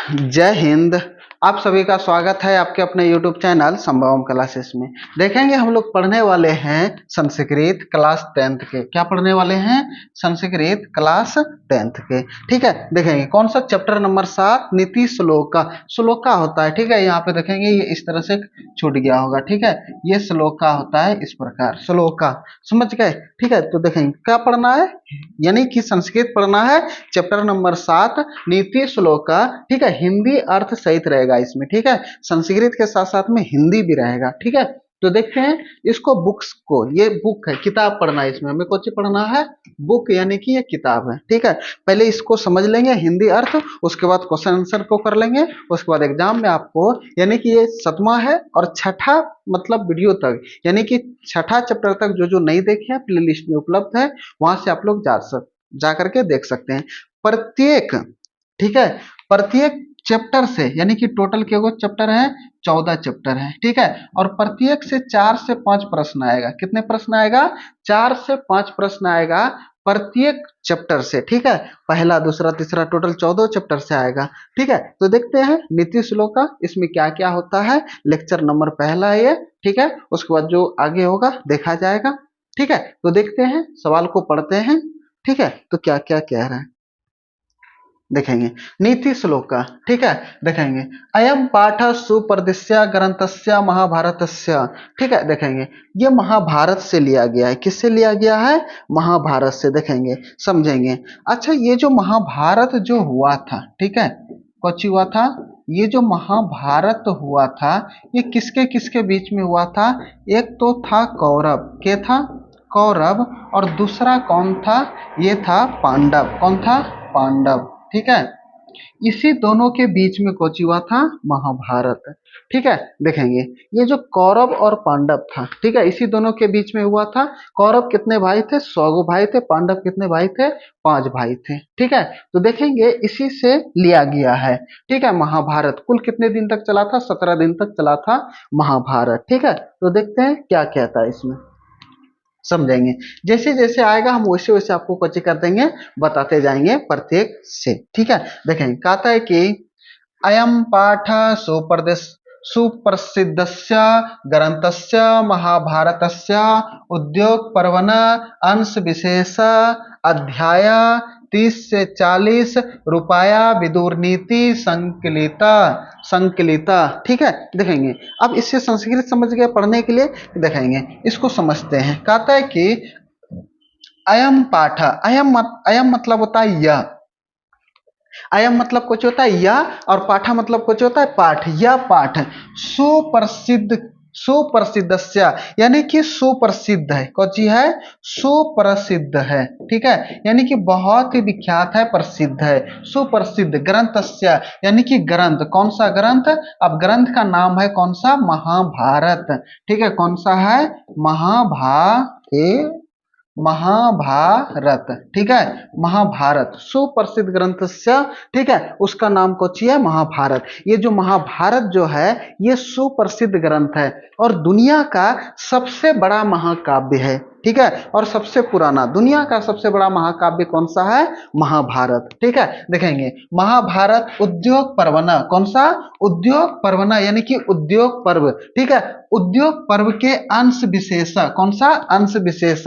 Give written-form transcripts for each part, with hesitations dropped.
जय हिंद। आप सभी का स्वागत है आपके अपने YouTube चैनल संभवम क्लासेस में। देखेंगे हम लोग पढ़ने वाले हैं संस्कृत क्लास 10th के। क्या पढ़ने वाले हैं? संस्कृत क्लास 10th के। ठीक है, देखेंगे कौन सा चैप्टर नंबर 7 नीति श्लोका। श्लोका होता है, ठीक है। यहाँ पे देखेंगे ये इस तरह से छूट गया होगा, ठीक है। ये श्लोका होता है इस प्रकार, श्लोका, समझ गए? ठीक है, तो देखेंगे क्या पढ़ना है, यानी कि संस्कृत पढ़ना है, चैप्टर नंबर 7 नीति श्लोका। ठीक है, हिंदी अर्थ सहित रहेगा इसमें, ठीक है। संस्कृत के साथ साथ में हिंदी भी रहेगा, ठीक है। तो देखते हैं इसको, बुक्स को, ये बुक है, किताब पढ़ना है इसमें, हमें कौन सी पढ़ना है? बुक, यानी कि ये किताब है, ठीक है। पहले इसको समझ लेंगे हिंदी अर्थ, उसके बाद क्वेश्चन आंसर को कर लेंगे, उसके बाद एग्जाम में आपको, यानी कि ये 7वां है और छठा मतलब वीडियो तक, यानी कि छठा चैप्टर तक जो नहीं देखे हैं प्ले लिस्ट में उपलब्ध है, वहां से आप लोग जा करके देख सकते हैं प्रत्येक, ठीक है। प्रत्येक चैप्टर से, यानी कि टोटल के चैप्टर है, 14 चैप्टर है, ठीक है। और प्रत्येक से 4 से 5 प्रश्न आएगा। कितने प्रश्न आएगा? 4 से 5 प्रश्न आएगा प्रत्येक चैप्टर से, ठीक है। पहला, दूसरा, तीसरा, टोटल 14 चैप्टर से आएगा, ठीक है। तो देखते हैं नीति श्लोका, इसमें क्या क्या होता है। लेक्चर नंबर पहला है ये, ठीक है। उसके बाद जो आगे होगा देखा जाएगा, ठीक है। तो देखते हैं, सवाल को पढ़ते हैं, ठीक है। तो क्या क्या कह रहा है देखेंगे। नीति श्लोका, ठीक है। देखेंगे अयम पाठ सुप्रदिश्य ग्रंथस्य महाभारतस्य, ठीक है। देखेंगे ये महाभारत से लिया गया है। किससे लिया गया है? महाभारत से। देखेंगे, समझेंगे। अच्छा, ये जो महाभारत जो हुआ था, ठीक है, कौन हुआ था? ये जो महाभारत हुआ था, ये किसके किसके बीच में हुआ था? एक तो था कौरव, के था? कौरव। और दूसरा कौन था? ये था पांडव। कौन था? पांडव, ठीक है। इसी दोनों के बीच में कोची हुआ था? महाभारत, ठीक है। देखेंगे ये जो कौरव और पांडव था, ठीक है, इसी दोनों के बीच में हुआ था। कौरव कितने भाई थे? 100 गो भाई थे। पांडव कितने भाई थे? 5 भाई थे, ठीक है। तो देखेंगे इसी से लिया गया है, ठीक है। महाभारत कुल कितने दिन तक चला था? 17 दिन तक चला था महाभारत, ठीक है। तो देखते हैं क्या कहता है इसमें, समझेंगे। जैसे जैसे आएगा हम वैसे वैसे आपको कोची कर देंगे, बताते जाएंगे प्रत्येक से, ठीक है। देखें, कहता है कि अयम पाठ सुप्रसिद्धस्य ग्रंथस्य महाभारतस्य उद्योग पर्वण अंश विशेष अध्याय 30 से 40 रुपया विदुर नीति संकलिता, संकलिता, ठीक है। देखेंगे अब इससे संस्कृत समझ गए पढ़ने के लिए। देखेंगे इसको समझते हैं। कहता है कि अयम पाठ, अयम मतलब होता है यह, अयम मतलब कुछ होता है यह, और पाठा मतलब कुछ होता है पाठ। यह पाठ सुप्रसिद्ध, सुप्रसिद्धस्य, यानी कि सुप्रसिद्ध है। कौन सी है? सुप्रसिद्ध है, ठीक है। यानी कि बहुत ही विख्यात है, प्रसिद्ध है। सुप्रसिद्ध ग्रंथस्य, यानी कि ग्रंथ। कौन सा ग्रंथ? अब ग्रंथ का नाम है कौन सा? महाभारत, ठीक है। कौन सा है? महाभारत, ठीक है। महाभारत सुप्रसिद्ध ग्रंथ से, ठीक है, उसका नाम कौन है? महाभारत। ये जो महाभारत जो है ये सुप्रसिद्ध ग्रंथ है और दुनिया का सबसे बड़ा महाकाव्य है, ठीक है। और सबसे पुराना, दुनिया का सबसे बड़ा महाकाव्य कौन सा है? महाभारत, ठीक है। देखेंगे महाभारत उद्योग पर्वना, कौन सा? उद्योग पर्वना, यानी कि उद्योग पर्व, ठीक है। उद्योग पर्व के अंश विशेष, कौन सा? अंश विशेष,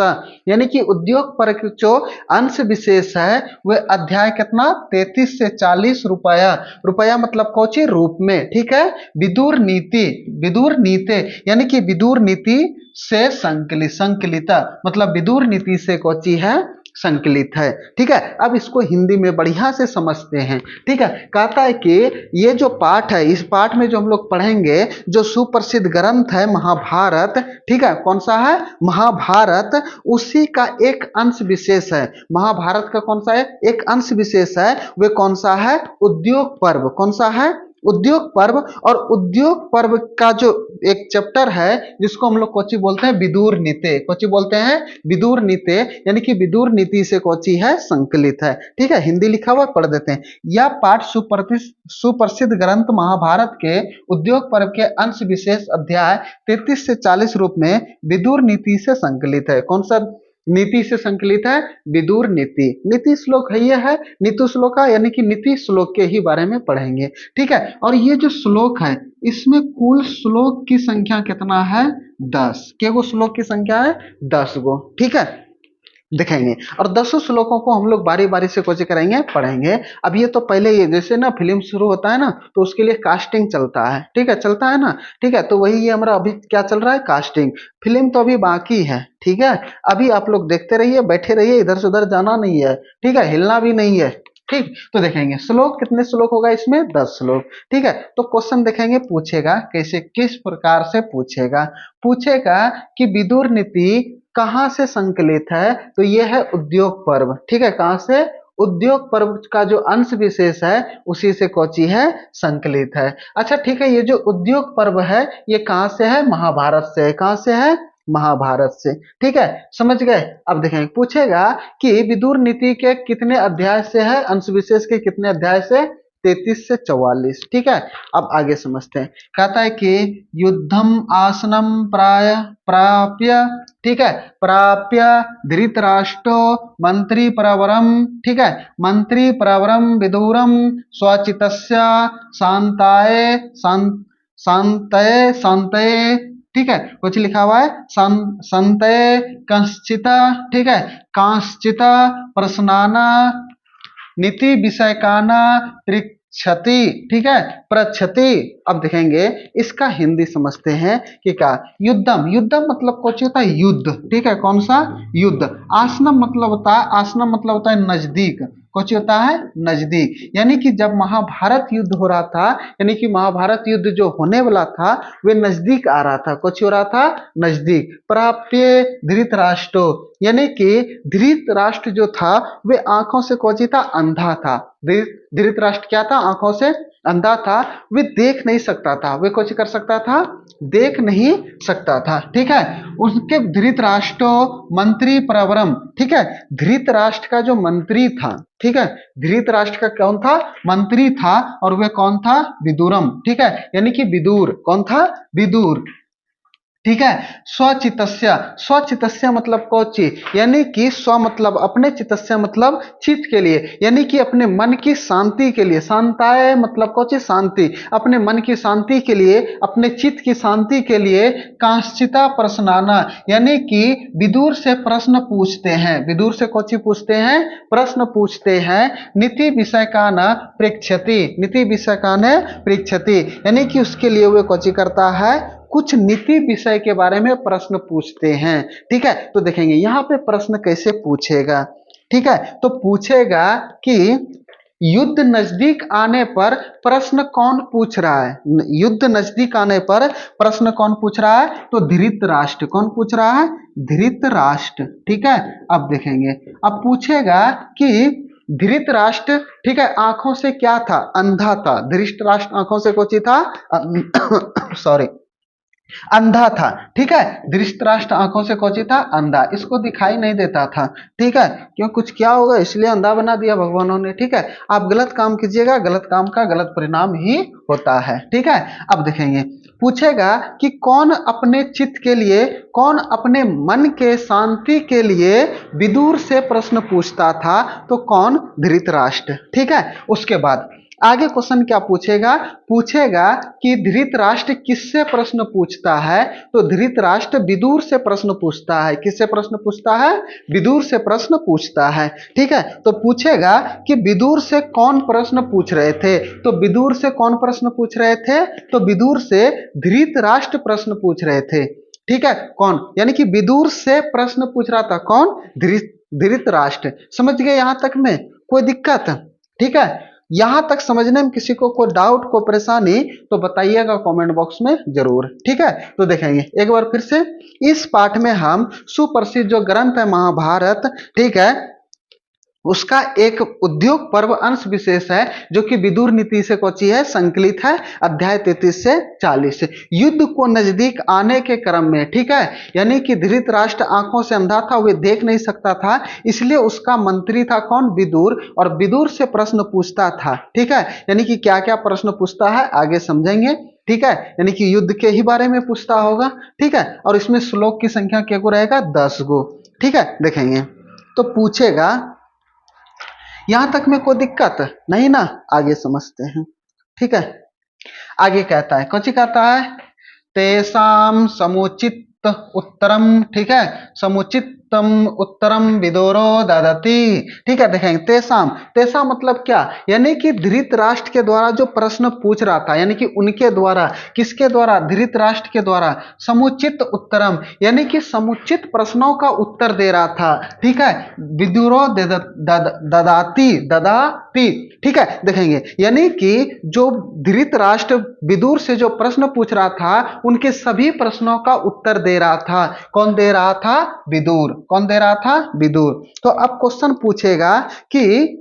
यानी कि उद्योग पर्व जो अंश विशेष है वह अध्याय कितना? 33 से 40 रुपया, रुपया मतलब कौची रूप में, ठीक है। विदुर नीति, विदुर नीति, यानी कि विदुर नीति से संकलित, संकलिता मतलब विदुर नीति से कौची है? संकलित है, ठीक है। अब इसको हिंदी में बढ़िया से समझते हैं, ठीक है। कहता है कि ये जो पाठ है, इस पाठ में जो हम लोग पढ़ेंगे, जो सुप्रसिद्ध ग्रंथ है महाभारत, ठीक है, कौन सा है? महाभारत, उसी का एक अंश विशेष है। महाभारत का कौन सा है? एक अंश विशेष है। वे कौन सा है? उद्योग पर्व। कौन सा है? उद्योग पर्व। और उद्योग पर्व का जो एक चैप्टर है जिसको हम लोग कोची बोलते हैं? विदुर नीति। कोची बोलते हैं? विदुर नीति, यानी कि विदुर नीति से कोची है? संकलित है, ठीक है। हिंदी लिखा हुआ पढ़ देते हैं। यह पाठ सुप्रसिद्ध ग्रंथ महाभारत के उद्योग पर्व के अंश विशेष अध्याय 33 से 40 रूप में विदुर नीति से संकलित है। कौन सा नीति से संकलित है विदुर नीति। नीति श्लोक है, ये है नीति श्लोक का, यानी कि नीति श्लोक के ही बारे में पढ़ेंगे। ठीक है, और ये जो श्लोक है इसमें कुल श्लोक की संख्या कितना है? 10। क्या वो श्लोक की संख्या है? 10 गो। ठीक है, दिखाएंगे और 10 श्लोकों को हम लोग बारी बारी से कोशिश करेंगे, पढ़ेंगे। अब ये तो पहले ये जैसे ना फिल्म शुरू होता है ना, तो उसके लिए कास्टिंग चलता है। ठीक है, चलता है ना। ठीक है, तो वही ये हमारा अभी क्या चल रहा है? कास्टिंग। फिल्म तो अभी बाकी है। ठीक है, अभी आप लोग देखते रहिए, बैठे रहिए, इधर से उधर जाना नहीं है। ठीक है, हिलना भी नहीं है। ठीक, तो देखेंगे श्लोक, कितने श्लोक होगा इसमें? 10 श्लोक। ठीक है, तो क्वेश्चन देखेंगे, पूछेगा कैसे, किस प्रकार से पूछेगा। पूछेगा कि विदुर नीति कहाँ से संकलित है? तो ये है उद्योग पर्व। ठीक है, कहाँ से? उद्योग पर्व का जो अंश विशेष है उसी से कौची है? संकलित है। अच्छा ठीक है, ये जो उद्योग पर्व है ये कहाँ से है? महाभारत से है। कहाँ से है? महाभारत से। ठीक है, समझ गए। अब देखेंगे, पूछेगा कि विदुर नीति के कितने अध्याय से है? अंश विशेष के कितने अध्याय से? 33 से 44। ठीक है, अब आगे समझते हैं। कहता है कि युद्धम आसनम प्राप्य, ठीक है, प्राप्य धृतराष्ट्रो मंत्री प्रवरम, ठीक है, मंत्री प्रवरम विदुरम स्वचितस्य शांताय शांतये शांतये, ठीक है, कुछ लिखा हुआ है संतये कंश्चित, ठीक है, कांश्चित प्रश्नाना नीति विषय का ना पृच्छति, ठीक है, पृच्छति। अब देखेंगे इसका हिंदी समझते हैं कि क्या? युद्धम, युद्धम मतलब कुछ होता है युद्ध। ठीक है, कौन सा? युद्ध। आसनम मतलब होता है, आसनम मतलब होता है नजदीक। कुछ होता है नजदीक, यानी कि जब महाभारत युद्ध हो रहा था, यानी कि महाभारत युद्ध जो होने वाला था वे नजदीक आ रहा था। कुछ हो रहा था नजदीक। प्राप्य धृतराष्ट्र, यानी कि धृतराष्ट्र जो था वे आंखों से कोची था? अंधा था। धृतराष्ट्र क्या था? आंखों से अंधा था। वे देख नहीं सकता था। वे कुछ कर सकता था? देख नहीं सकता था। ठीक है, उसके धृतराष्ट्र मंत्री प्रवरम, ठीक है, धृतराष्ट्र का जो मंत्री था, ठीक है, धृतराष्ट्र का कौन था? मंत्री था। और वह कौन था? विदुरम। ठीक है, यानी कि विदुर। कौन था? विदुर। ठीक है, स्वचितस्य, स्वचितस्य मतलब कौची? यानी कि स्व मतलब अपने, चितस्य मतलब चित्त के लिए, यानी कि अपने मन की शांति के लिए। शांताय मतलब कौची? शांति। अपने मन की शांति के लिए, अपने चित्त की शांति के लिए कांश्चिता प्रश्नाना, यानी कि विदुर से प्रश्न पूछते हैं। विदुर से कौची पूछते हैं? प्रश्न पूछते हैं। नीति विषय का न पृच्छति, नीति विषय का न पृच्छति, यानी कि उसके लिए वे कौची करता है? कुछ नीति विषय के बारे में प्रश्न पूछते हैं। ठीक है, तो देखेंगे यहाँ पे प्रश्न कैसे पूछेगा। ठीक है, तो पूछेगा कि युद्ध नजदीक आने पर प्रश्न कौन पूछ रहा है? युद्ध नजदीक आने पर प्रश्न कौन पूछ रहा है? तो धृतराष्ट्र। कौन पूछ रहा है? धृतराष्ट्र। ठीक है, अब देखेंगे, अब पूछेगा कि धृतराष्ट्र, ठीक है, आंखों से क्या था? अंधा था। धृतराष्ट्र आंखों से कोची था? सॉरी, अंधा था। ठीक है, धृतराष्ट्र आंखों से कौची था? अंधा। इसको दिखाई नहीं देता था। ठीक है, क्यों? कुछ क्या होगा इसलिए अंधा बना दिया भगवानों ने। ठीक है, आप गलत काम कीजिएगा, गलत काम का गलत परिणाम ही होता है। ठीक है, अब देखेंगे, पूछेगा कि कौन अपने चित्त के लिए, कौन अपने मन के शांति के लिए विदुर से प्रश्न पूछता था? तो कौन? धृतराष्ट्र। ठीक है, उसके बाद आगे क्वेश्चन क्या पूछेगा? पूछेगा कि धृतराष्ट्र किससे प्रश्न पूछता है? तो धृतराष्ट्र विदुर से प्रश्न पूछता है। किससे प्रश्न पूछता है? विदुर से प्रश्न पूछता है। ठीक है, तो पूछेगा कि विदुर से कौन प्रश्न पूछ रहे थे? तो विदुर से कौन प्रश्न पूछ रहे थे? तो विदुर से धृतराष्ट्र प्रश्न पूछ रहे थे। ठीक है, कौन? यानी कि विदुर से प्रश्न पूछ रहा था कौन? धृतराष्ट्र। समझ गए यहां तक में? कोई दिक्कत? ठीक है, यहां तक समझने में किसी को कोई डाउट, कोई परेशानी तो बताइएगा कमेंट बॉक्स में जरूर। ठीक है, तो देखेंगे एक बार फिर से, इस पाठ में हम सुप्रसिद्ध जो ग्रंथ है महाभारत, ठीक है, उसका एक उद्योग पर्व अंश विशेष है जो कि विदुर नीति से कौची है? संकलित है। अध्याय 33 से 40। युद्ध को नजदीक आने के क्रम में, ठीक है, यानी कि धृतराष्ट्र आंखों से अंधा था, वे देख नहीं सकता था, इसलिए उसका मंत्री था कौन? विदुर। और विदुर से प्रश्न पूछता था। ठीक है, यानी कि क्या क्या प्रश्न पूछता है आगे समझेंगे। ठीक है, यानी कि युद्ध के ही बारे में पूछता होगा। ठीक है, और इसमें श्लोक की संख्या क्या को रहेगा? 10 गो। ठीक है, देखेंगे तो पूछेगा, यहां तक में कोई दिक्कत नहीं ना, आगे समझते हैं। ठीक है, आगे कहता है, कौन सी कहता है, तेषाम समुचित उत्तरम, ठीक है, समुचितम उत्तरम विदुरो ददति। ठीक है, देखेंगे तेषाम, तेषाम मतलब क्या, यानी कि धृतराष्ट्र के द्वारा जो प्रश्न पूछ रहा था, यानी कि उनके द्वारा, किसके द्वारा, धृतराष्ट्र के द्वारा, समुचित उत्तरम यानी कि समुचित प्रश्नों का उत्तर दे रहा था। ठीक है, विदुरो ददाति, ददाति। ठीक है, देखेंगे यानी कि जो धृतराष्ट्र विदुर से जो प्रश्न पूछ रहा था, उनके सभी प्रश्नों का उत्तर दे रहा था। कौन दे रहा था, विदुर। कौन दे रहा था, विदुर। तो अब क्वेश्चन पूछेगा कि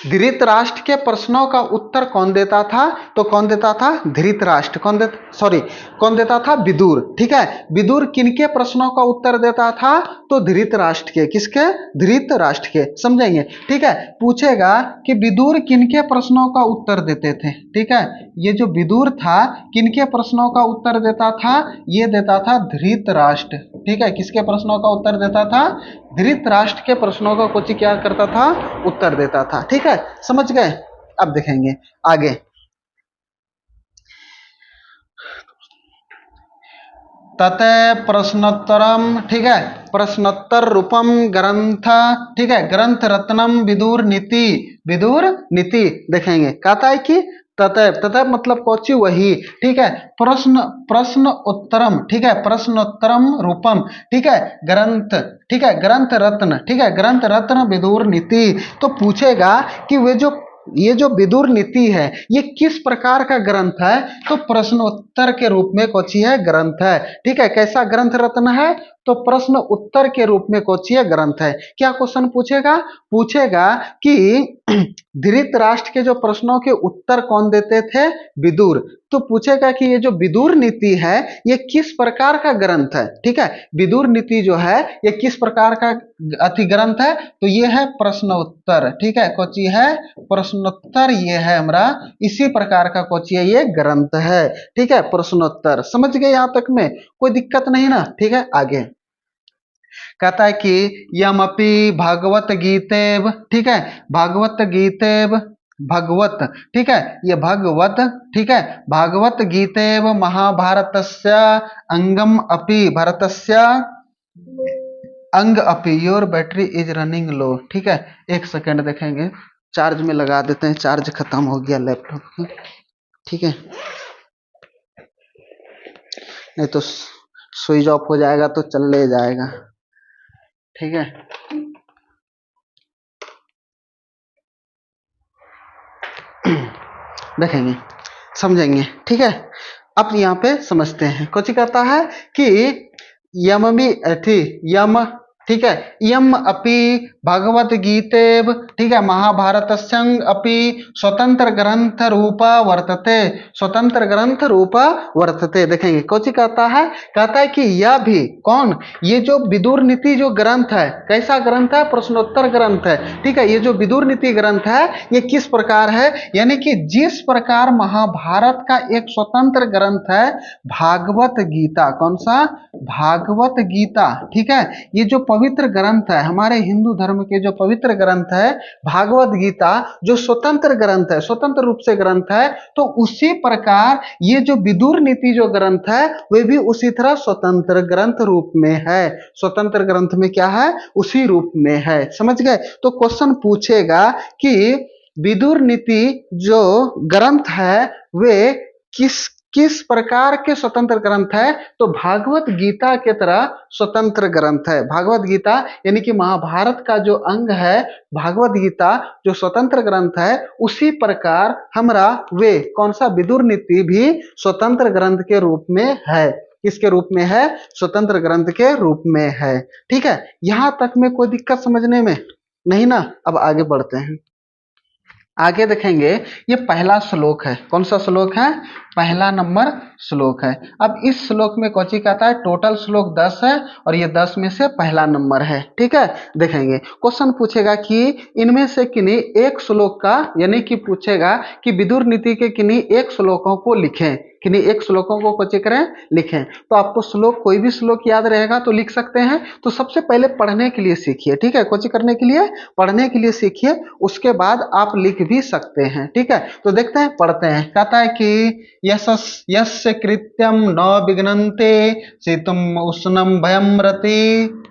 धृतराष्ट्र के प्रश्नों का उत्तर कौन देता था, तो कौन देता था, धृतराष्ट्र। कौन देता था, विदुर। ठीक है, विदुर किनके प्रश्नों का उत्तर देता था, तो धृतराष्ट्र के। किसके, धृतराष्ट्र के। समझेंगे। ठीक है, पूछेगा कि विदुर किनके प्रश्नों का उत्तर देते थे। ठीक है, ये जो विदुर था किनके प्रश्नों का उत्तर देता था, ये देता था धृतराष्ट्र। ठीक है, किसके प्रश्नों का उत्तर देता था, धृतराष्ट्र के प्रश्नों का कुछ क्या करता था, उत्तर देता था। ठीक है, समझ गए। अब देखेंगे आगे, तते प्रश्नोत्तरम, ठीक है, प्रश्नोत्तर रूपम ग्रंथ, ठीक है, ग्रंथ रत्नम विदुर नीति, विदुर नीति। देखेंगे कहता है कि ततः, ततः मतलब कौची, वही। ठीक है, प्रश्न उत्तरम, ठीक है, प्रश्नोत्तरम रूपम, ठीक है, ग्रंथ, ठीक है, ग्रंथ रत्न, ठीक है, ग्रंथ रत्न विदुर नीति। तो पूछेगा कि वे जो ये जो विदुर नीति है ये किस प्रकार का ग्रंथ है, तो प्रश्नोत्तर के रूप में कौची है, ग्रंथ है। ठीक है, कैसा ग्रंथ रत्न है, तो प्रश्न उत्तर के रूप में कौची है, ग्रंथ है। क्या क्वेश्चन पूछेगा, पूछेगा कि धृतराष्ट्र के जो प्रश्नों के उत्तर कौन देते थे, विदुर। तो पूछेगा कि ये जो विदुर नीति है ये किस प्रकार का ग्रंथ है। ठीक है, विदुर नीति जो है ये किस प्रकार का अति ग्रंथ है, तो ये है प्रश्नोत्तर। ठीक है, कौची है, प्रश्नोत्तर, ये है हमारा इसी प्रकार का कौची है, ये ग्रंथ है। ठीक है, प्रश्नोत्तर। समझ गए यहां तक में, कोई दिक्कत नहीं ना। ठीक है, आगे कहता है कि यमपि भागवत गीतेव, ठीक है, भागवत गीतेव, भगवत, ठीक है, ये भगवत, ठीक है, भागवत गीतेव महाभारतस्य अंगम अपि, भारतस्य अंग अपि, योर बैटरी इज रनिंग लो। ठीक है, एक सेकेंड देखेंगे, चार्ज में लगा देते हैं, चार्ज खत्म हो गया लैपटॉप का। ठीक है, नहीं तो स्विच ऑफ हो जाएगा तो चल ले जाएगा। ठीक है, देखेंगे, समझेंगे। ठीक है, अब यहाँ पे समझते हैं। कुछ कहता है कि यम भी थी, यम, ठीक है, यम अपि भगवत गीतेव, ठीक है, महाभारत संग अपि स्वतंत्र ग्रंथ रूपा वर्तते, स्वतंत्र ग्रंथ रूपा वर्तते। देखेंगे कौची कहता है, कहता है कि यह भी, कौन, ये जो विदुर नीति जो ग्रंथ है, कैसा ग्रंथ है, प्रश्नोत्तर ग्रंथ है। ठीक है, ये जो विदुर नीति ग्रंथ है ये किस प्रकार है, यानी कि जिस प्रकार महाभारत का एक स्वतंत्र ग्रंथ है भागवत गीता। कौन सा, भागवत गीता। ठीक है, ये जो पवित्र ग्रंथ है, हमारे हिंदू धर्म के जो पवित्र ग्रंथ है भागवत गीता, जो स्वतंत्र ग्रंथ है, स्वतंत्र रूप से ग्रंथ है, तो उसी प्रकार ये जो विदुर नीति जो ग्रंथ है वे भी उसी तरह स्वतंत्र ग्रंथ रूप में है। स्वतंत्र ग्रंथ में क्या है, उसी रूप में है। समझ गए। तो क्वेश्चन पूछेगा कि विदुर नीति जो ग्रंथ है वे किस किस प्रकार के स्वतंत्र ग्रंथ है, तो भागवत गीता के तरह स्वतंत्र ग्रंथ है। भागवत गीता यानी कि महाभारत का जो अंग है भागवत गीता जो स्वतंत्र ग्रंथ है, उसी प्रकार हमारा वे कौन सा विदुर नीति भी स्वतंत्र ग्रंथ के रूप में है। किसके रूप में है, स्वतंत्र ग्रंथ के रूप में है। ठीक है, यहां तक में कोई दिक्कत समझने में नहीं ना। अब आगे बढ़ते हैं, आगे देखेंगे। ये पहला श्लोक है, कौन सा श्लोक है, पहला नंबर श्लोक है। अब इस श्लोक में कौची कहता है, टोटल श्लोक 10 है और ये 10 में से पहला नंबर है। ठीक है, देखेंगे क्वेश्चन पूछेगा कि इनमें से किन्हीं एक श्लोक का, यानी कि पूछेगा कि विदुर नीति के किन्हीं एक श्लोकों को लिखें। किन्हीं एक श्लोकों को कोचि करें लिखें। तो आपको श्लोक कोई भी श्लोक याद रहेगा तो लिख सकते हैं। तो सबसे पहले पढ़ने के लिए सीखिए, ठीक है, कोचि करने के लिए पढ़ने के लिए सीखिए, उसके बाद आप लिख भी सकते हैं, ठीक है। तो देखते हैं, पढ़ते हैं। कहता है कि यस्य कृत्यम न विघ्नन्ते शीतम उष्णम भयम रति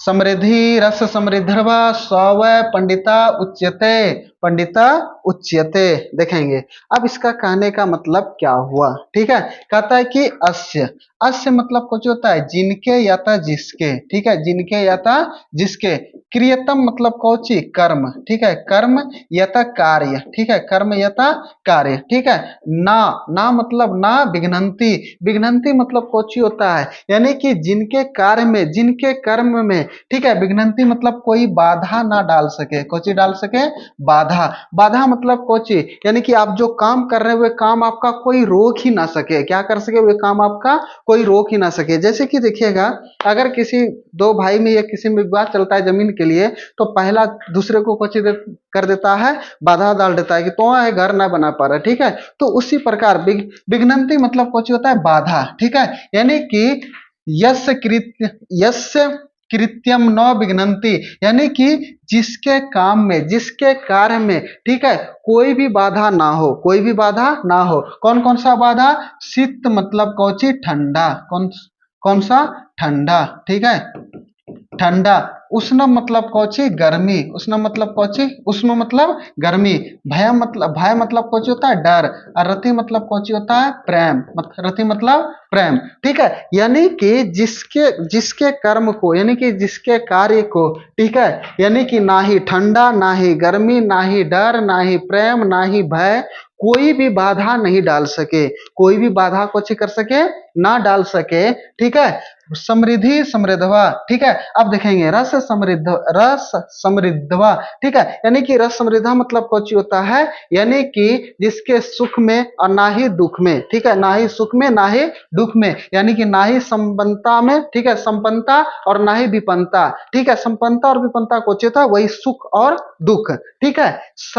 समृद्धि रस समृद्धिर्वा स वै पंडिता उच्यते, पंडिता उच्यते। देखेंगे अब इसका कहने का मतलब क्या हुआ, ठीक है। कहता है कि अस्य, अस्य मतलब कुछ होता है जिनके या था जिसके, ठीक है, जिनके या था जिसके। क्रियतम मतलब कौची कर्म, ठीक है, कर्म यथा कार्य, ठीक है, कर्म यथा कार्य, ठीक है। ना, ना मतलब ना विघ्नन्ति, विघ्नन्ति मतलब कौची होता है, यानी कि जिनके कार्य में, जिनके कर्म में, ठीक है, विघ्नन्ति मतलब कोई बाधा ना डाल सके, कौची डाल सके, बाधा। बाधा मतलब कौची, यानी कि आप जो काम कर रहे हुए काम आपका कोई रोक ही ना सके, क्या कर सके, वे काम आपका कोई रोक ही ना सके। जैसे कि देखिएगा, अगर किसी दो भाई में या किसी में विवाद चलता है जमीन के लिए, तो पहला दूसरे को कौची कर देता है, बाधा डाल देता है कि तो है घर ना बना पा रहा, ठीक है। तो उसी प्रकार विघ्नन्ति मतलब कौची होता है, बाधा, ठीक है। यानी कि यस्य कृत्यम न विघ्नन्ति, यानी कि जिसके काम में, जिसके कार्य में, ठीक है, कोई भी बाधा ना हो, कोई भी बाधा ना हो। कौन कौन सा बाधा, शीत मतलब कौची ठंडा, कौन कौन सा ठंडा, ठीक है, ठंडा। उष्ण मतलब कौची गर्मी, उष्ण मतलब कौची, उष्ण मतलब गर्मी। भय मतलब कौची होता है डर, और रति मतलब कौची होता है प्रेम, रति मतलब प्रेम, ठीक है। यानी कि जिसके जिसके कर्म को, यानी कि जिसके कार्य को, ठीक है, यानी कि ना ही ठंडा, ना ही गर्मी, ना ही डर, ना ही प्रेम, ना ही भय, कोई भी बाधा नहीं डाल सके, कोई भी बाधा कुछ कर सके ना डाल सके, ठीक है। समृद्धि समृद्धवा, ठीक है। अब देखेंगे रस समृद्ध, रस समृद्धवा, ठीक है, यानी कि रस समृद्धा मतलब कौची होता है, यानी कि जिसके सुख में और ना ही दुख में, ठीक है, ना ही सुख में ना ही दुख में, यानी कि ना ही संपन्नता में, ठीक है, संपन्नता और ना ही विपन्नता, ठीक है। संपन्नता और विपन्नता कौची होता है, वही सुख और दुख, ठीक है। स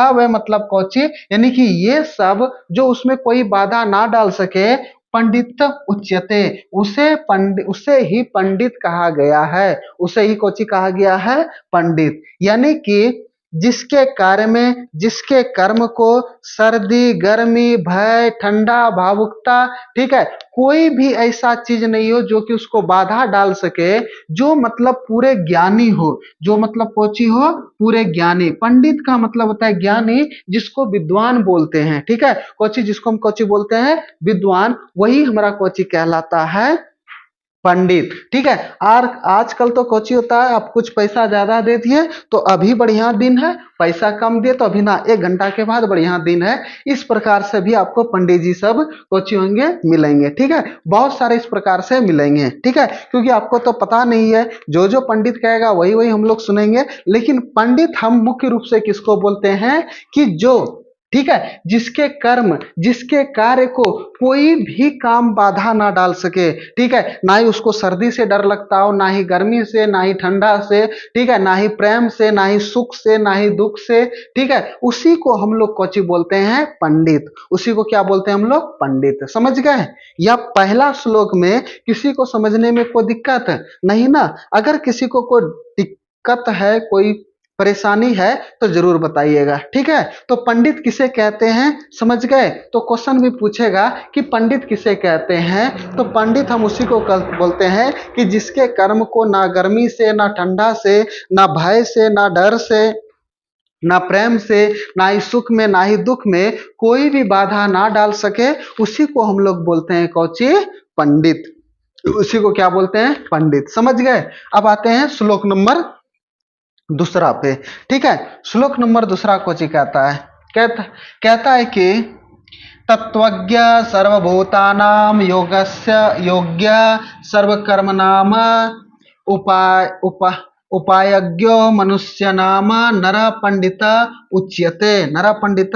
व मतलब कौची, यानी कि ये सब जो उसमें कोई बाधा ना डाल सके, पंडित उच्यते, उसे ही पंडित कहा गया है, उसे ही कौची कहा गया है, पंडित। यानी कि जिसके कार्य में, जिसके कर्म को सर्दी गर्मी भय ठंडा भावुकता, ठीक है, कोई भी ऐसा चीज नहीं हो जो कि उसको बाधा डाल सके, जो मतलब पूरे ज्ञानी हो, जो मतलब कोची हो, पूरे ज्ञानी। पंडित का मतलब होता है ज्ञानी, जिसको विद्वान बोलते हैं, ठीक है, कोची, जिसको हम कोची बोलते हैं, विद्वान, वही हमारा कोची कहलाता है पंडित, ठीक है। और आजकल तो कोची होता है, आप कुछ पैसा ज्यादा दे दिए तो अभी बढ़िया दिन है, पैसा कम दिए तो अभी ना, 1 घंटा के बाद बढ़िया दिन है। इस प्रकार से भी आपको पंडित जी सब कोची होंगे, मिलेंगे, ठीक है, बहुत सारे इस प्रकार से मिलेंगे, ठीक है। क्योंकि आपको तो पता नहीं है, जो जो पंडित कहेगा वही वही हम लोग सुनेंगे, लेकिन पंडित हम मुख्य रूप से किसको बोलते हैं, कि जो, ठीक है, जिसके कर्म, जिसके कार्य को कोई भी काम बाधा ना डाल सके, ठीक है, ना ही उसको सर्दी से डर लगता हो, ना ही गर्मी से, ना ही ठंडा से, ठीक है, ना ही प्रेम से, ना ही सुख से, ना ही दुख से, ठीक है, उसी को हम लोग कौची बोलते हैं, पंडित। उसी को क्या बोलते हैं हम लोग, पंडित। समझ गए। या पहला श्लोक में किसी को समझने में कोई दिक्कत नहीं ना, अगर किसी को कोई दिक्कत है, कोई परेशानी है तो जरूर बताइएगा, ठीक है। तो पंडित किसे कहते हैं, समझ गए। तो क्वेश्चन भी पूछेगा कि पंडित किसे कहते हैं, तो पंडित हम उसी को बोलते हैं कि जिसके कर्म को ना गर्मी से, ना ठंडा से, ना भय से, ना डर से, ना प्रेम से, ना ही सुख में ना ही दुख में कोई भी बाधा ना डाल सके, उसी को हम लोग बोलते हैं कौची, पंडित। उसी को क्या बोलते हैं, पंडित। समझ गए। अब आते हैं श्लोक नंबर दूसरा पे, ठीक है। श्लोक नंबर दूसरा कोची कहता है, कहता है कि तत्वज्ञ सर्वभूतानां योगस्य योग्य सर्वकर्मणाम उपाय उपायज्ञो मनुष्य नाम नर पंडित उच्यते, नर पंडित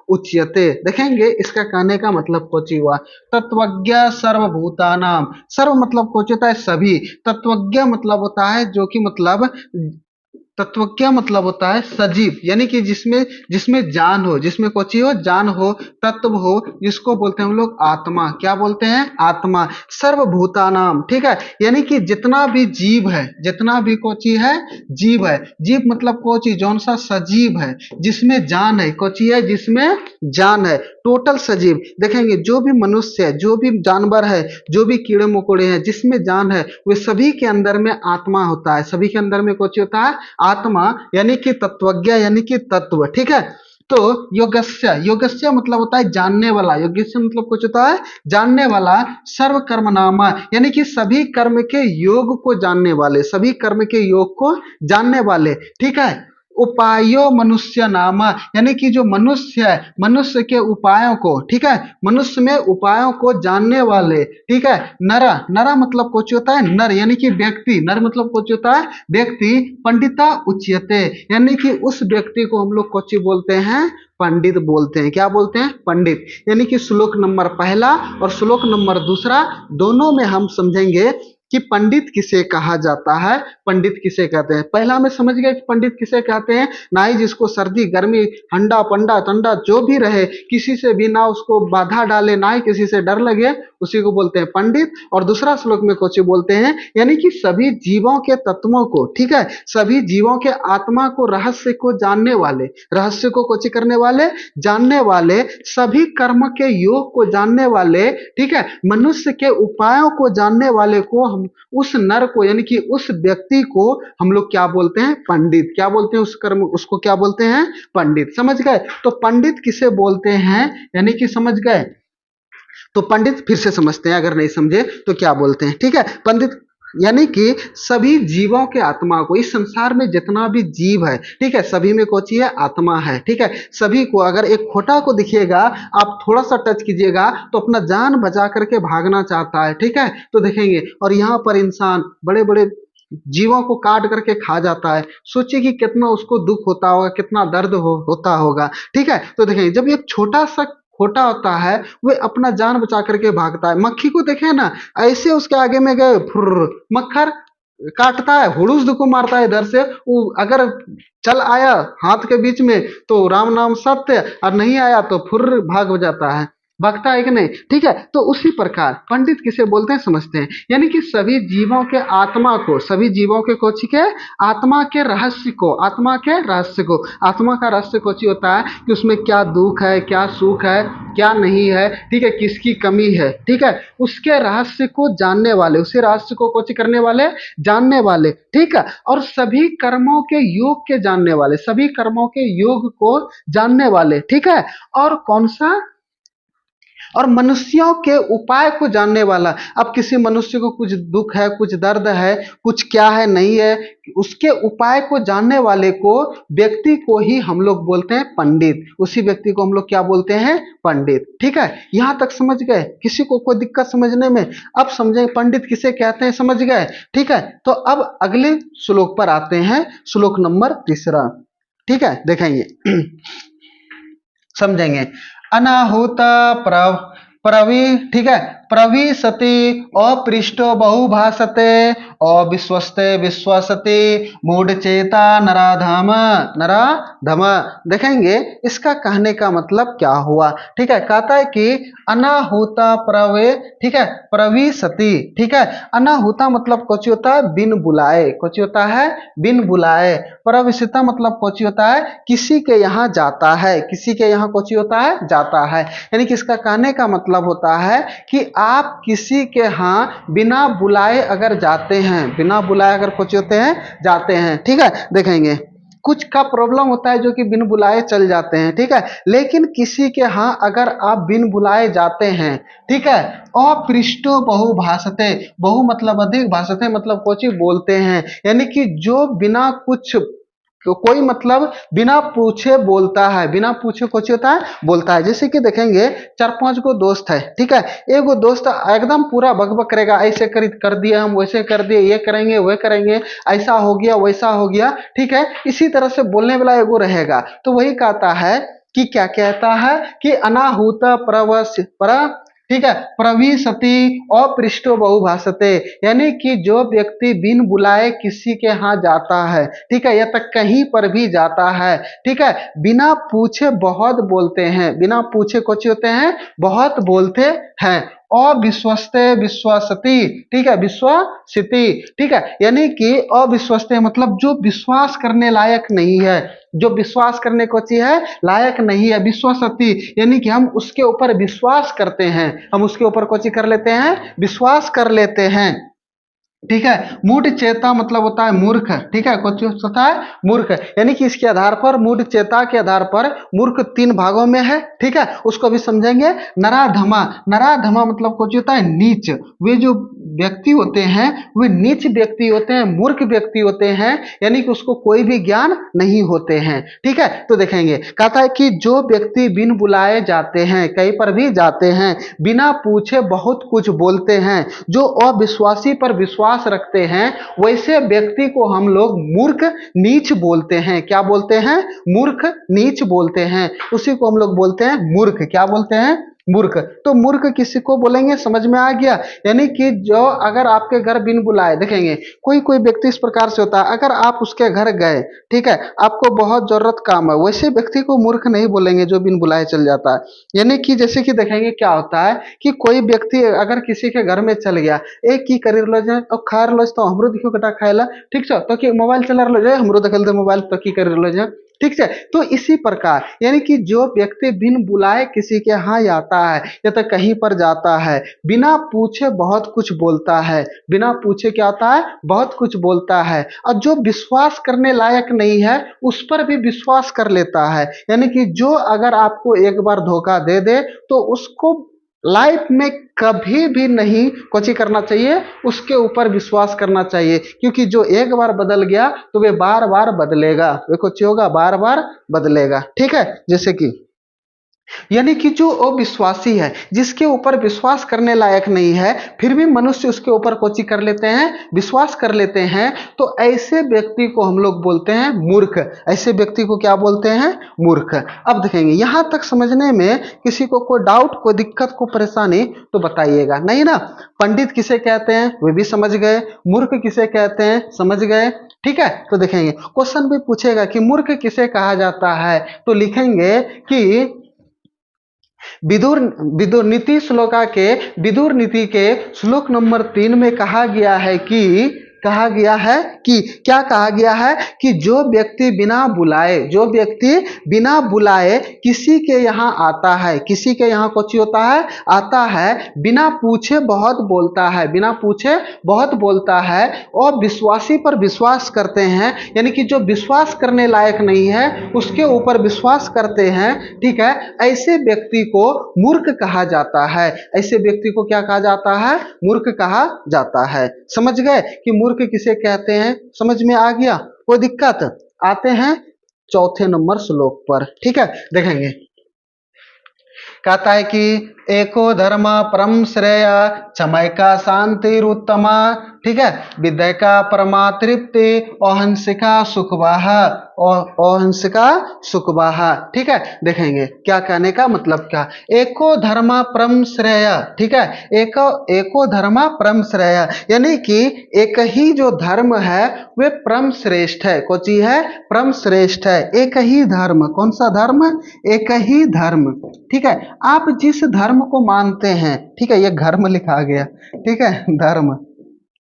उच्यते। देखेंगे इसका कहने का मतलब कुछ हुआ। तत्वज्ञ सर्वभूतानाम, सर्व मतलब कुछ होता है सभी, तत्वज्ञ मतलब होता है जो कि मतलब तत्वज्ञ मतलब होता है सजीव, यानी कि जिसमें जिसमें जान हो, जिसमें कोची हो, जान हो, तत्व हो, जिसको बोलते हैं हम लोग आत्मा। क्या बोलते हैं? आत्मा। सर्वभूतानाम, ठीक है, यानी कि जितना भी जीव है, जितना भी कोची है, जीव है। जीव मतलब कोची, जौन सा सजीव है, जिसमें जान है, कोची है, जिसमें जान है, टोटल सजीव। देखेंगे जो भी मनुष्य है, जो भी जानवर है, जो भी कीड़े मकोड़े हैं, जिसमें जान है, वे सभी के अंदर में आत्मा होता है। सभी के अंदर में कोची होता है? आत्मा, यानी कि तत्वज्ञ, यानी कि तत्व, ठीक है। तो योगस्य, योगस्य मतलब होता है जानने वाला। योगस्य मतलब कुछ होता है जानने वाला। सर्व कर्मनामा, यानी कि सभी कर्म के योग को जानने वाले, सभी कर्म के योग को जानने वाले, ठीक है। उपायो मनुष्य नामा, यानी कि जो मनुष्य है, मनुष्य के उपायों को, ठीक है, मनुष्य में उपायों को जानने वाले, ठीक है। नरा, नरा मतलब कुछ होता है नर, यानी कि व्यक्ति। नर मतलब कुछ होता है व्यक्ति। पंडिता उच्यते, यानी कि उस व्यक्ति को हम लोग कुछ बोलते हैं? पंडित बोलते हैं। क्या बोलते हैं? पंडित। यानी कि श्लोक नंबर पहला और श्लोक नंबर दूसरा दोनों में हम समझेंगे कि पंडित किसे कहा जाता है, पंडित किसे कहते हैं। पहला में समझ गए कि पंडित किसे कहते हैं? ना ही जिसको सर्दी गर्मी ठंडा पंडा ठंडा जो भी रहे, किसी से भी ना उसको बाधा डाले, ना ही किसी से डर लगे, उसी को बोलते हैं पंडित। और दूसरा श्लोक में कुछ बोलते हैं, यानी कि सभी जीवों के तत्वों को, ठीक है, सभी जीवों के आत्मा को, रहस्य को जानने वाले, रहस्य को कुछ करने वाले, जानने वाले, सभी कर्म के योग को जानने वाले, ठीक है, मनुष्य के उपायों को जानने वाले को हम, उस नर को, यानी कि उस व्यक्ति को हम लोग क्या बोलते हैं? पंडित। क्या बोलते हैं? उस कर्म, उसको क्या बोलते हैं? पंडित। समझ गए? तो पंडित किसे बोलते हैं, यानी कि समझ गए? तो पंडित फिर से समझते हैं, अगर नहीं समझे तो क्या बोलते हैं, ठीक है। पंडित यानी कि सभी जीवों के आत्मा को, इस संसार में जितना भी जीव है, ठीक है, सभी में कोची है? आत्मा है, ठीक है। सभी को, अगर एक खोटा को दिखिएगा, आप थोड़ा सा टच कीजिएगा तो अपना जान बचा करके भागना चाहता है, ठीक है। तो देखेंगे, और यहाँ पर इंसान बड़े बड़े जीवों को काट करके खा जाता है। सोचिए कि कितना उसको दुख होता होगा, कितना दर्द होता होगा, ठीक है। तो देखेंगे, जब एक छोटा सा खोटा होता है, वो अपना जान बचा करके भागता है। मक्खी को देखे ना, ऐसे उसके आगे में गए, फुर्र, मक्खर काटता है, हुड़ूस को मारता है इधर से। वो अगर चल आया हाथ के बीच में तो राम नाम सत्य, और नहीं आया तो फुर्र भाग हो जाता है, भागता है कि नहीं, ठीक है। तो उसी प्रकार पंडित किसे बोलते हैं समझते हैं, यानी कि सभी जीवों के आत्मा को, सभी जीवों के कोची के? आत्मा के रहस्य को, आत्मा के रहस्य को। आत्मा का रहस्य कोची होता है कि उसमें क्या दुख है, क्या सुख है, क्या नहीं है, ठीक है, किसकी कमी है, ठीक है, उसके रहस्य को जानने वाले, उसी रहस्य को कोची करने वाले? जानने वाले, ठीक है। और सभी कर्मों के योग के जानने वाले, सभी कर्मों के योग को जानने वाले, ठीक है। और कौन सा? और मनुष्यों के उपाय को जानने वाला। अब किसी मनुष्य को कुछ दुख है, कुछ दर्द है, कुछ क्या है, नहीं है, उसके उपाय को जानने वाले को, व्यक्ति को ही हम लोग बोलते हैं पंडित। उसी व्यक्ति को हम लोग क्या बोलते हैं? पंडित, ठीक है। यहां तक समझ गए? किसी को कोई दिक्कत समझने में? अब समझेंगे पंडित किसे कहते हैं, समझ गए, ठीक है। तो अब अगले श्लोक पर आते हैं, श्लोक नंबर तीसरा, ठीक है, देखेंगे समझेंगे। अनाहुत प्रवि, ठीक है, प्रविशति, अपृष्टो बहुभाषते, अविश्वस्ते विश्वसते, मूढ़ चेता नराधम, नराधम। देखेंगे इसका कहने का मतलब क्या हुआ, ठीक है। कहता है कि अनाहुता प्रवे, ठीक है, प्रविशति, ठीक है। अनाहुता मतलब कुछ होता है? बिन बुलाए, कुछ होता है? बिन बुलाए। प्रविशता मतलब कुछ होता है? किसी के यहाँ जाता है, किसी के यहाँ कुछ होता है? जाता है। यानी कि इसका कहने का मतलब होता है कि आप किसी के यहाँ बिना बुलाए अगर जाते हैं, बिना बुलाए अगर कुछ होते हैं, जाते हैं, ठीक है। देखेंगे कुछ का प्रॉब्लम होता है जो कि बिन बुलाए चल जाते हैं, ठीक है। लेकिन किसी के यहाँ अगर आप बिन बुलाए जाते हैं, ठीक है, अपृष्टो बहु भाषते, बहु मतलब अधिक, भाषते मतलब कुछ बोलते हैं, यानी कि जो बिना कुछ, तो कोई मतलब बिना पूछे बोलता है, बिना पूछे कुछ होता है? बोलता है। जैसे कि देखेंगे चार पांच गो दोस्त है, ठीक है, एक गो दोस्त एकदम पूरा बकबक करेगा, ऐसे कर दिए हम, वैसे कर दिए, ये करेंगे वो करेंगे, ऐसा हो गया वैसा हो गया, ठीक है। इसी तरह से बोलने वाला एगो रहेगा। तो वही कहता है कि क्या कहता है कि अनाहुत प्रवश पर, ठीक है। प्रविशति अपृष्टो बहुभाषते, यानी कि जो व्यक्ति बिन बुलाए किसी के यहाँ जाता है, ठीक है, या तक कहीं पर भी जाता है, ठीक है, बिना पूछे बहुत बोलते हैं, बिना पूछे कुछ होते हैं, बहुत बोलते हैं। अविश्वस्ते विश्वासति, ठीक है, विश्वासिति, ठीक है, यानी कि अविश्वस्ते मतलब जो विश्वास करने लायक नहीं है, जो विश्वास करने को चाहिए है लायक नहीं है। विश्वासति यानी कि हम उसके ऊपर विश्वास करते हैं, हम उसके ऊपर कुछ कर लेते हैं, विश्वास कर लेते हैं, ठीक है। मूढ़ चेता मतलब होता है मूर्ख, ठीक है, कुछ होता है मूर्ख, यानी कि इसके आधार पर मूढ़ चेता के आधार पर मूर्ख तीन भागों में है, ठीक है, उसको भी समझेंगे। नराधमा, नराधमा मतलब कुछ होता है नीच, वे जो व्यक्ति होते हैं वे नीच व्यक्ति होते हैं, मूर्ख व्यक्ति होते हैं, यानी कि उसको कोई भी ज्ञान नहीं होते हैं, ठीक है। तो देखेंगे, कहता है कि जो व्यक्ति बिन बुलाए जाते हैं, कहीं पर भी जाते हैं, बिना पूछे बहुत कुछ बोलते हैं, जो अविश्वासी पर विश्वास रखते हैं, वैसे व्यक्ति को हम लोग मूर्ख नीच बोलते हैं। क्या बोलते हैं? मूर्ख नीच बोलते हैं, उसी को हम लोग बोलते हैं मूर्ख। क्या बोलते हैं? मूर्ख। तो मूर्ख किसी को बोलेंगे, समझ में आ गया? यानी कि जो अगर आपके घर बिन बुलाए, देखेंगे कोई कोई व्यक्ति इस प्रकार से होता है, अगर आप उसके घर गए, ठीक है, आपको बहुत जरूरत काम है, वैसे व्यक्ति को मूर्ख नहीं बोलेंगे जो बिन बुलाए चल जाता है। यानी कि जैसे कि देखेंगे क्या होता है कि कोई व्यक्ति अगर किसी के घर में चल गया, एक की करी लो जाए और खा लो तो हमरो दिखो कटा खाएला, ठीक है, तो कि मोबाइल चला लो जाए हमरो देख ले मोबाइल तो की कर लो जाए, ठीक है। तो इसी प्रकार यानी कि जो व्यक्ति बिन बुलाए किसी के यहाँ आता है या तो कहीं पर जाता है, बिना पूछे बहुत कुछ बोलता है, बिना पूछे क्या होता है? बहुत कुछ बोलता है, और जो विश्वास करने लायक नहीं है उस पर भी विश्वास कर लेता है। यानी कि जो अगर आपको एक बार धोखा दे दे तो उसको लाइफ में कभी भी नहीं कुछ करना चाहिए, उसके ऊपर विश्वास करना चाहिए, क्योंकि जो एक बार बदल गया तो वे बार बार बदलेगा, वे कुछ होगा बार बार बदलेगा, ठीक है। जैसे कि यानी कि जो अविश्वासी है, जिसके ऊपर विश्वास करने लायक नहीं है, फिर भी मनुष्य उसके ऊपर कोची कर लेते हैं, विश्वास कर लेते हैं, तो ऐसे व्यक्ति को हम लोग बोलते हैं मूर्ख। ऐसे व्यक्ति को क्या बोलते हैं? मूर्ख। अब देखेंगे यहां तक समझने में किसी को कोई डाउट, कोई दिक्कत, कोई परेशानी तो बताइएगा, नहीं ना? पंडित किसे कहते हैं वे भी समझ गए, मूर्ख किसे कहते हैं समझ गए, ठीक है। तो देखेंगे क्वेश्चन भी पूछेगा कि मूर्ख किसे कहा जाता है, तो लिखेंगे कि विदुर विदुर नीति श्लोका के विदुर नीति के श्लोक नंबर 3 में कहा गया है कि क्या कहा गया है कि जो व्यक्ति बिना बुलाए, जो व्यक्ति बिना बुलाए किसी के यहाँ आता है, किसी के यहाँ कुछ होता है, आता है, बिना पूछे बहुत बोलता है, बिना पूछे बहुत बोलता है, और विश्वासी पर विश्वास करते हैं, यानी कि जो विश्वास करने लायक नहीं है उसके ऊपर विश्वास करते हैं, ठीक है, ऐसे व्यक्ति को मूर्ख कहा जाता है। ऐसे व्यक्ति को क्या कहा जाता है? मूर्ख कहा जाता है। समझ गए कि मूर्ख किसे कहते हैं? समझ में आ गया? कोई दिक्कत? आते हैं चौथे नंबर श्लोक पर, ठीक है। देखेंगे कहता है कि एको धर्म परम श्रेय क्षमैका शांतिरुत्तमा, ठीक है, विद्या परमा तृप्ति अहंसिका सुखवाह, अहंसिका सुखवाह, ठीक है। देखेंगे क्या कहने का मतलब क्या? एको धर्म परम श्रेय, ठीक है, एको धर्म परम श्रेय, यानी कि एक ही जो धर्म है वे परम श्रेष्ठ है। कौन सी है? परम श्रेष्ठ है। एक ही धर्म, कौन सा धर्म? एक ही धर्म, ठीक है। आप जिस धर्म को मानते हैं, ठीक है, ये धर्म लिखा गया, ठीक है, धर्म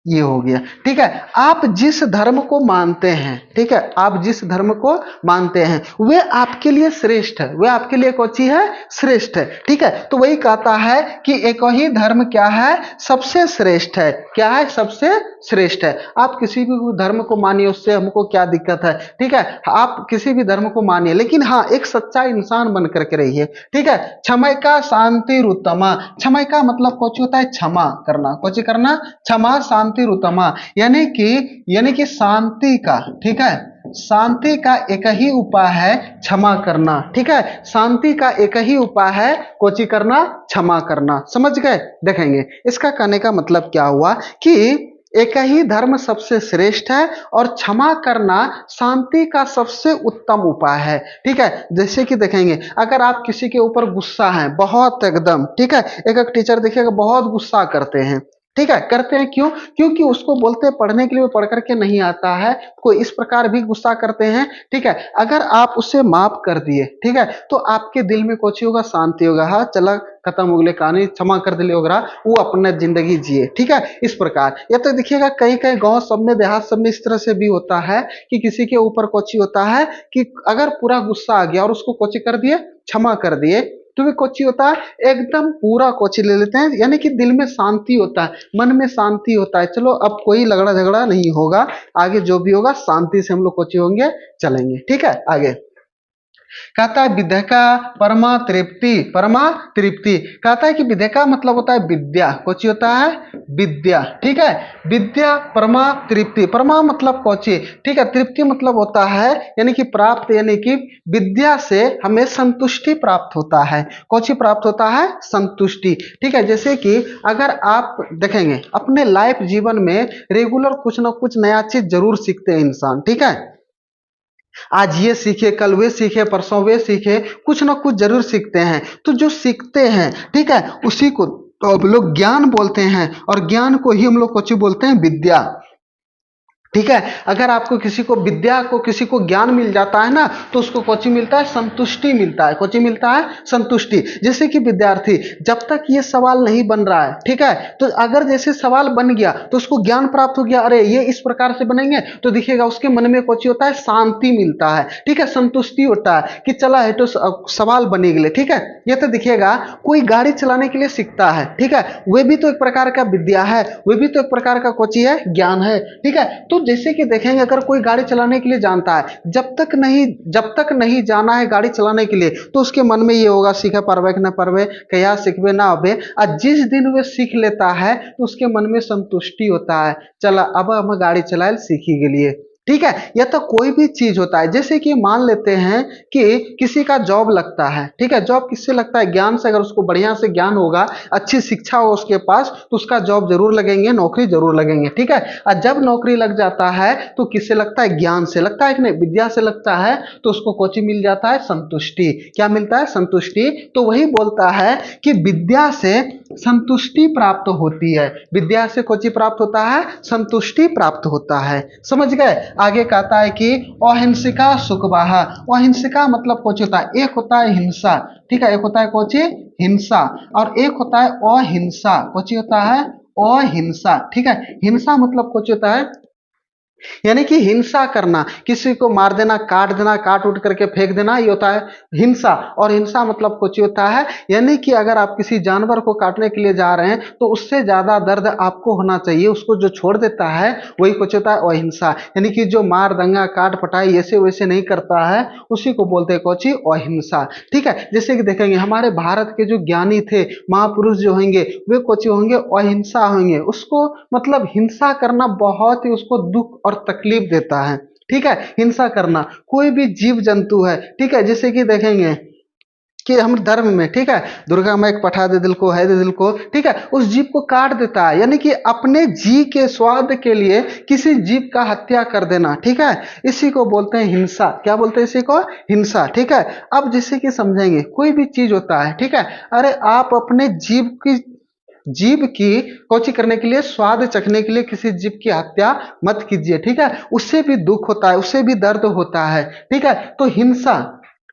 ये हो गया, ठीक है। आप जिस धर्म को मानते हैं, ठीक है, आप जिस धर्म को मानते हैं वे आपके लिए श्रेष्ठ है, वे आपके लिए कौन सी है? श्रेष्ठ है, ठीक है। तो वही कहता है कि एक ही धर्म क्या है? सबसे श्रेष्ठ है। क्या है? सबसे श्रेष्ठ है। आप किसी भी धर्म को मानिए, उससे हमको क्या दिक्कत है, ठीक है, आप किसी भी धर्म को मानिए, लेकिन हाँ एक सच्चा इंसान बन करके रहिए, ठीक है। क्षमैका शांतिरुत्तमा, क्षमैका मतलब कुछ होता है क्षमा करना, कुछ करना, क्षमा शांतिरुत्तमा, यानी कि शांति का, ठीक है, शांति का एक ही उपाय है क्षमा करना, ठीक है। शांति का एक ही उपाय है कोची करना, क्षमा करना। समझ गए? देखेंगे इसका कहने का मतलब क्या हुआ कि एक ही धर्म सबसे श्रेष्ठ है और क्षमा करना शांति का सबसे उत्तम उपाय है। ठीक है, जैसे कि देखेंगे अगर आप किसी के ऊपर गुस्सा है बहुत एकदम, ठीक है, एक एक टीचर देखिएगा बहुत गुस्सा करते हैं। ठीक है, करते हैं क्यों? क्योंकि उसको बोलते हैं पढ़ने के लिए, वो पढ़ करके नहीं आता है, कोई इस प्रकार भी गुस्सा करते हैं। ठीक है, अगर आप उसे माफ कर दिए, ठीक है, तो आपके दिल में कुछ होगा, शांति होगा, हाँ चला खत्म हो गए कहानी, क्षमा कर दिले होगा, वो अपना जिंदगी जिए। ठीक है, इस प्रकार ये तो देखिएगा कई कई गांव सब में, देहात सब में इस तरह से भी होता है कि किसी के ऊपर कोची होता है कि अगर पूरा गुस्सा आ गया और उसको कोची कर दिए, क्षमा कर दिए, तो वे कोची होता है एकदम पूरा कोची ले लेते हैं, यानी कि दिल में शांति होता है, मन में शांति होता है। चलो अब कोई लगड़ा झगड़ा नहीं होगा, आगे जो भी होगा शांति से हम लोग कोची होंगे, चलेंगे। ठीक है, आगे कहता है विद्या परमा तृप्ति, परमा तृप्ति कहता है कि विद्या का मतलब होता है विद्या, कोची होता है विद्या। ठीक है, विद्या परमा तृप्ति, परमा मतलब कोची, ठीक है, तृप्ति मतलब होता है यानी कि प्राप्त, यानी कि विद्या से हमें संतुष्टि प्राप्त होता है। कोची प्राप्त होता है? संतुष्टि। ठीक है, जैसे कि अगर आप देखेंगे अपने लाइफ जीवन में रेगुलर कुछ ना कुछ नया चीज जरूर सीखते हैं इंसान। ठीक है, आज ये सीखे, कल वे सीखे, परसों वे सीखे, कुछ ना कुछ जरूर सीखते हैं। तो जो सीखते हैं, ठीक है, उसी को तो अब लोग ज्ञान बोलते हैं, और ज्ञान को ही हम लोग कुछ बोलते हैं विद्या। ठीक है, अगर आपको किसी को विद्या को, किसी को ज्ञान मिल जाता है ना, तो उसको कोची मिलता है? संतुष्टि मिलता है। कोची मिलता है? संतुष्टि। जैसे कि विद्यार्थी जब तक ये सवाल नहीं बन रहा है, ठीक है, तो अगर जैसे सवाल बन गया तो उसको ज्ञान प्राप्त हो गया, अरे ये इस प्रकार से बनेंगे, तो दिखेगा उसके मन में कोची होता है? शांति मिलता है। ठीक है, संतुष्टि होता है कि चला है तो सवाल बने गए। ठीक है, ये तो दिखेगा कोई गाड़ी चलाने के लिए सीखता है, ठीक है, वे भी तो एक प्रकार का विद्या है, वे भी तो एक प्रकार का कोची है? ज्ञान है। ठीक है, तो जैसे कि देखेंगे अगर कोई गाड़ी चलाने के लिए जानता है, जब तक नहीं जाना है गाड़ी चलाने के लिए, तो उसके मन में ये होगा सीखे परवे कि न परवे, कया सीखबे ना अबे। और जिस दिन वे सीख लेता है तो उसके मन में संतुष्टि होता है, चला अब हम गाड़ी चलाए सीखी के लिए। ठीक है, यह तो कोई भी चीज होता है, जैसे कि मान लेते हैं कि किसी का जॉब लगता है। ठीक है, जॉब किससे लगता है? ज्ञान से। अगर उसको बढ़िया से ज्ञान होगा, अच्छी शिक्षा हो उसके पास, तो उसका जॉब जरूर लगेंगे, नौकरी जरूर लगेंगे। ठीक है, और जब नौकरी लग जाता है तो किससे लगता है? ज्ञान से लगता है कि नहीं? विद्या से लगता है, तो उसको कोची मिल जाता है? संतुष्टि। क्या मिलता है? संतुष्टि। तो वही बोलता है कि विद्या से संतुष्टि प्राप्त होती है। विद्या से कोची प्राप्त होता है? संतुष्टि प्राप्त होता है। समझ गए? आगे कहता है कि अहिंसिका सुखवाहा। अहिंसिका मतलब कुछ होता है, एक होता है हिंसा, ठीक है, एक होता है कोची? हिंसा, और एक होता है अहिंसा। कोची होता है? अहिंसा। ठीक है, हिंसा मतलब कुछ होता है यानी कि हिंसा करना, किसी को मार देना, काट देना, काट उठ करके फेंक देना, ये होता है हिंसा। और हिंसा मतलब कुछ होता है यानी कि अगर आप किसी जानवर को काटने के लिए जा रहे हैं तो उससे ज्यादा दर्द आपको होना चाहिए, उसको जो छोड़ देता है वही कुछ होता है अहिंसा। यानी कि जो मार दंगा काट पटाई ऐसे वैसे नहीं करता है, उसी को बोलते हैं कोची? अहिंसा। ठीक है, जैसे कि देखेंगे हमारे भारत के जो ज्ञानी थे, महापुरुष जो होंगे, वे कोची होंगे? अहिंसा होंगे। उसको मतलब हिंसा करना बहुत ही उसको दुख और तकलीफ देता है। ठीक है, हिंसा करना, कोई भी जीव जंतु है, ठीक है, जैसे कि देखेंगे कि हम धर्म में, ठीक है, दुर्गा माँ एक पठा दे दिल को, है दे दिल को, ठीक है, उस जीव को काट देता है, यानी कि अपने जी के स्वाद के लिए किसी जीव का हत्या कर देना। ठीक है, इसी को बोलते हैं हिंसा। क्या बोलते हैं इसी को? हिंसा। ठीक है, अब जैसे कि समझेंगे कोई भी चीज होता है, ठीक है, अरे आप अपने जीव की कोची करने के लिए, स्वाद चखने के लिए किसी जीव की हत्या मत कीजिए। ठीक है, उससे भी दुख होता है, उससे भी दर्द होता है। ठीक है, तो हिंसा,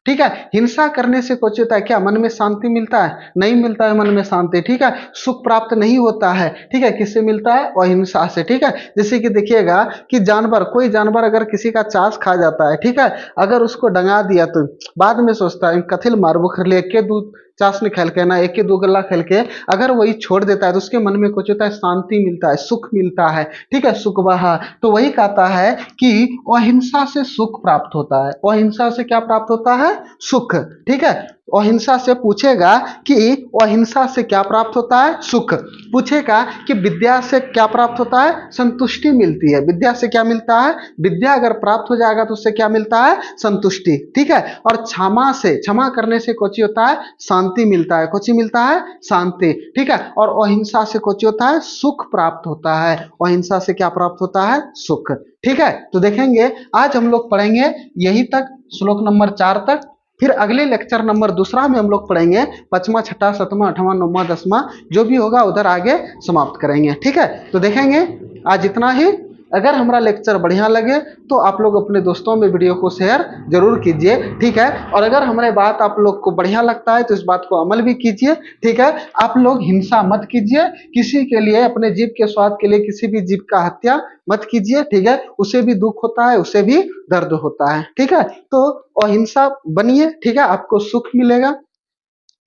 ठीक है, हिंसा करने से कुछ होता है क्या? मन में शांति मिलता है? नहीं मिलता है मन में शांति। ठीक है, सुख प्राप्त नहीं होता है। ठीक है, किससे मिलता है? अहिंसा से। ठीक है, जैसे कि देखिएगा कि जानवर, कोई जानवर अगर किसी का चास खा जाता है, ठीक है, अगर उसको डंगा दिया तो बाद में सोचता है कथिल मारबो कर ले के दूध चास नहीं खेल के ना, एक के दो गला खेल के, अगर वही छोड़ देता है तो उसके मन में कुछ होता है? शांति मिलता है, सुख मिलता है। ठीक है, सुख वहा। तो वही कहता है कि अहिंसा से सुख प्राप्त होता है। अहिंसा से क्या प्राप्त होता है? सुख। ठीक है, अहिंसा से पूछेगा कि अहिंसा से क्या प्राप्त होता है, सुख। पूछेगा कि विद्या से क्या प्राप्त होता है, संतुष्टि मिलती है। विद्या से क्या मिलता है, विद्या अगर प्राप्त हो जाएगा तो उससे क्या मिलता है, संतुष्टि, ठीक है। और क्षमा से, क्षमा करने से कोची होता है, शांति मिलता है। कोची मिलता है, शांति, ठीक है। और अहिंसा से कोची होता है, सुख प्राप्त होता है। अहिंसा से क्या प्राप्त होता है, सुख, ठीक है। तो देखेंगे आज हम लोग पढ़ेंगे यहीं तक, श्लोक नंबर 4 तक। फिर अगले लेक्चर नंबर दूसरा में हम लोग पढ़ेंगे 5वां, 6वां, 7वां, 8वां, 9वां, 10वां, जो भी होगा उधर आगे समाप्त करेंगे, ठीक है। तो देखेंगे आज इतना ही। अगर हमारा लेक्चर बढ़िया लगे तो आप लोग अपने दोस्तों में वीडियो को शेयर जरूर कीजिए, ठीक है। और अगर हमारे बात आप लोग को बढ़िया लगता है तो इस बात को अमल भी कीजिए, ठीक है। आप लोग हिंसा मत कीजिए, किसी के लिए, अपने जीव के स्वाद के लिए किसी भी जीव का हत्या मत कीजिए, ठीक है। उसे भी दुख होता है, उसे भी दर्द होता है, ठीक है। तो अहिंसा बनिए, ठीक है, आपको सुख मिलेगा,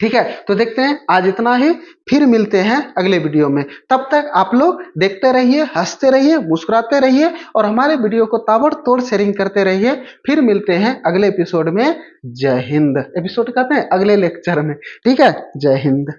ठीक है। तो देखते हैं आज इतना ही, फिर मिलते हैं अगले वीडियो में। तब तक आप लोग देखते रहिए, हंसते रहिए, मुस्कुराते रहिए और हमारे वीडियो को ताबड़तोड़ शेयरिंग करते रहिए। फिर मिलते हैं अगले एपिसोड में। जय हिंद। एपिसोड कहते हैं अगले लेक्चर में, ठीक है। जय हिंद।